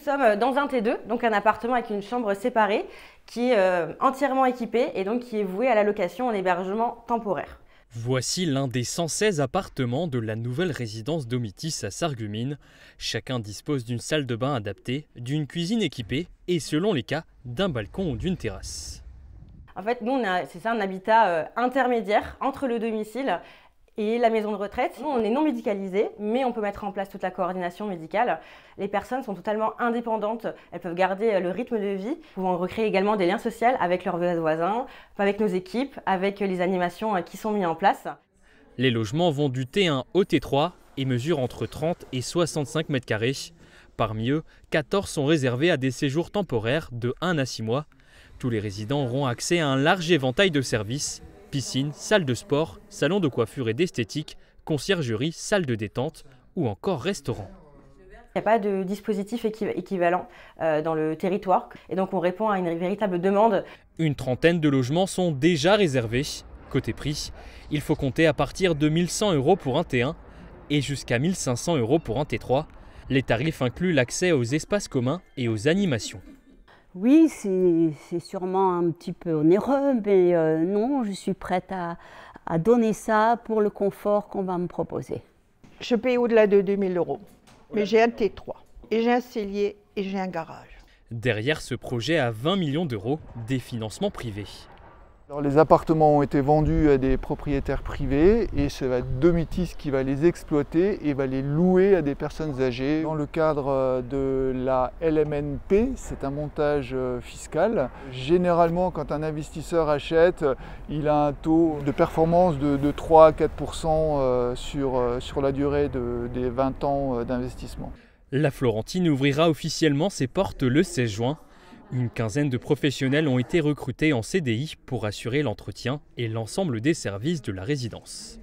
sommes dans un T2, donc un appartement avec une chambre séparée qui est entièrement équipée et donc qui est voué à la location en hébergement temporaire. Voici l'un des 116 appartements de la nouvelle résidence Domitis à Sarreguemines. Chacun dispose d'une salle de bain adaptée, d'une cuisine équipée et, selon les cas, d'un balcon ou d'une terrasse. En fait, nous, c'est ça, un habitat intermédiaire entre le domicile et la maison de retraite. Nous, on est non médicalisé, mais on peut mettre en place toute la coordination médicale. Les personnes sont totalement indépendantes, elles peuvent garder le rythme de vie, pouvant recréer également des liens sociaux avec leurs voisins, avec nos équipes, avec les animations qui sont mises en place. Les logements vont du T1 au T3 et mesurent entre 30 et 65 mètres carrés. Parmi eux, 14 sont réservés à des séjours temporaires de 1 à 6 mois. Tous les résidents auront accès à un large éventail de services. Piscine, salle de sport, salon de coiffure et d'esthétique, conciergerie, salle de détente ou encore restaurant. Il n'y a pas de dispositif équivalent dans le territoire et donc on répond à une véritable demande. Une trentaine de logements sont déjà réservés. Côté prix, il faut compter à partir de 1 100 € pour un T1 et jusqu'à 1 500 € pour un T3. Les tarifs incluent l'accès aux espaces communs et aux animations. Oui, c'est sûrement un petit peu onéreux, mais non, je suis prête à donner ça pour le confort qu'on va me proposer. Je paye au-delà de 2 000 €, mais j'ai un T3, et j'ai un cellier, et j'ai un garage. Derrière ce projet à 20 millions d'euros, des financements privés. Alors, les appartements ont été vendus à des propriétaires privés et c'est Domitis qui va les exploiter et va les louer à des personnes âgées. Dans le cadre de la LMNP, c'est un montage fiscal. Généralement, quand un investisseur achète, il a un taux de performance de 3 à 4% sur la durée des 20 ans d'investissement. La Florentine ouvrira officiellement ses portes le 16 juin. Une quinzaine de professionnels ont été recrutés en CDI pour assurer l'entretien et l'ensemble des services de la résidence.